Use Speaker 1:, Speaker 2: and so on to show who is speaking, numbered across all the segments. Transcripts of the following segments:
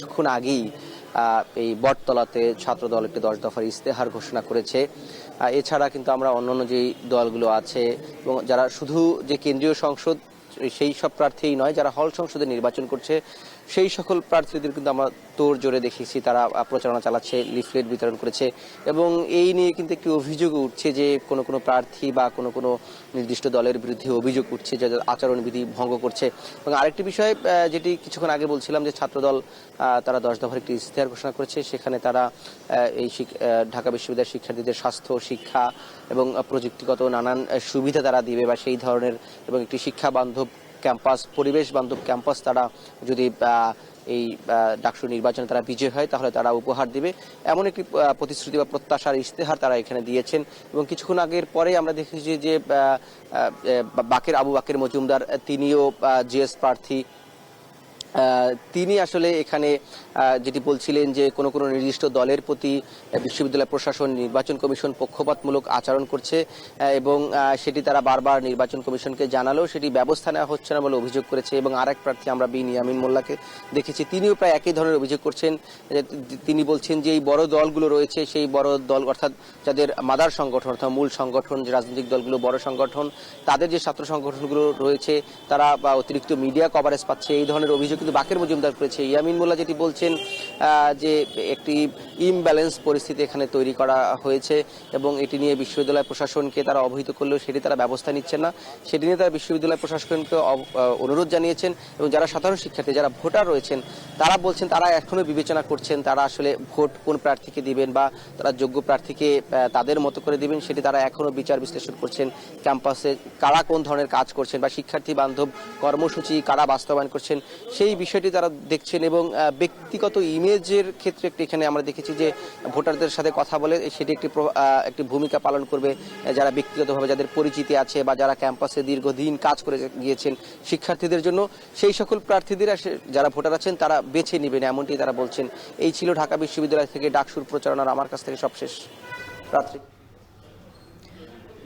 Speaker 1: কিছুক্ষণ আগেই এই বটতলাতে ছাত্রদল একটি 10 দফার ইশতেহার ঘোষণা করেছে। এছাড়া কিন্তু আমরা অন্যান্য যে দলগুলো আছে এবং যারা শুধু যে কেন্দ্রীয় সংসদ সেই সব প্রার্থীই নয়, যারা হল সংসদে নির্বাচন করছে সেই সকল প্রার্থীদের কিন্তু আমরা তোড় জোরে দেখেছি, তারা প্রচারণা চালাচ্ছে, লিফলেট বিতরণ করেছে এবং এই নিয়ে কিন্তু একটি অভিযোগ উঠছে যে কোনো প্রার্থী বা কোনো নির্দিষ্ট দলের বিরুদ্ধে অভিযোগ উঠছে যে আচরণবিধি ভঙ্গ করছে। এবং আরেকটি বিষয় যেটি কিছুক্ষণ আগে বলছিলাম যে ছাত্রদল তারা 10 দফার একটি ইশতেহার ঘোষণা করেছে, সেখানে তারা এই ঢাকা বিশ্ববিদ্যালয়ের শিক্ষার্থীদের স্বাস্থ্য, শিক্ষা এবং প্রযুক্তিগত নানান সুবিধা তারা দিবে বা সেই ধরনের এবং একটি শিক্ষা বান্ধব ক্যাম্পাস, পরিবেশ বান্ধব ক্যাম্পাস তারা যদি এই ডাকসু নির্বাচনে তারা বিজয় হয় তাহলে তারা উপহার দিবে, এমন একটি প্রতিশ্রুতি বা প্রত্যাশার ইশতেহার তারা এখানে দিয়েছেন। এবং কিছুক্ষণ আগের পরে আমরা দেখেছি যে আবু বাকের মজুমদার, তিনিও জিএস প্রার্থী, তিনি আসলে এখানে যেটি বলছিলেন যে কোনো নির্দিষ্ট দলের প্রতি বিশ্ববিদ্যালয় প্রশাসন, নির্বাচন কমিশন পক্ষপাতমূলক আচরণ করছে এবং সেটি তারা বারবার নির্বাচন কমিশনকে জানালেও সেটি ব্যবস্থা নেওয়া হচ্ছে না বলে অভিযোগ করেছে। এবং আরেক প্রার্থী আমরা ইয়ামিন মোল্লাকে দেখেছি, তিনিও প্রায় একই ধরনের অভিযোগ করছেন। তিনি বলছেন যে এই বড় দলগুলো রয়েছে, সেই বড় দল অর্থাৎ যাদের মাদার সংগঠন অর্থাৎ মূল সংগঠন, যে রাজনৈতিক দলগুলো বড় সংগঠন, তাদের যে ছাত্র সংগঠনগুলো রয়েছে তারা অতিরিক্ত মিডিয়া কভারেজ পাচ্ছে, এই ধরনের অভিযোগ কিন্তু বাকের মজুমদার করেছে। ইয়ামিন মোল্লা যেটি বলছেন যে একটি ইমব্যালেন্স পরিস্থিতি এখানে তৈরি করা হয়েছে এবং এটি নিয়ে বিশ্ববিদ্যালয় প্রশাসনকে তারা অবহিত করলেও সেটি তারা ব্যবস্থা নিচ্ছেন না। সেটি নিয়ে তারা বিশ্ববিদ্যালয় প্রশাসনকে অনুরোধ জানিয়েছেন এবং যারা সাধারণ শিক্ষার্থী, যারা ভোটার রয়েছেন, তারা বলছেন তারা এখনো বিবেচনা করছেন তারা আসলে ভোট কোন প্রার্থীকে দিবেন বা তারা যোগ্য প্রার্থীকে তাদের মতো করে দিবেন, সেটি তারা এখনো বিচার বিশ্লেষণ করছেন। ক্যাম্পাসে কারা কোন ধরনের কাজ করছেন বা শিক্ষার্থী বান্ধব কর্মসূচি কারা বাস্তবায়ন করছেন সেই বিষয়টি তারা দেখছেন। এবং ব্যক্তিগত ইমেজের ক্ষেত্রে এখানে আমরা দেখেছি যে ভোটারদের সাথে কথা বলে সেটি একটি ভূমিকা পালন করবে, যারা ব্যক্তিগতভাবে যাদের পরিচিতি আছে বা যারা ক্যাম্পাসে দীর্ঘদিন কাজ করে গিয়েছেন শিক্ষার্থীদের জন্য, সেই সকল প্রার্থীদের যারা ভোটার আছেন তারা বেছে নেবেন, এমনটি তারা বলছেন। এই ছিল ঢাকা বিশ্ববিদ্যালয় থেকে ডাকসুর প্রচারণার আমার কাছ থেকে সবশেষ রাত্রি।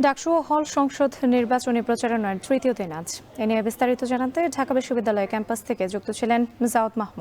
Speaker 2: ডাকসু হল সংসদ নির্বাচনী প্রচারণার তৃতীয় দিন আজ। এ নিয়ে বিস্তারিত জানাতে ঢাকা বিশ্ববিদ্যালয় ক্যাম্পাস থেকে যুক্ত ছিলেন মিজাউদ মাহমুদ।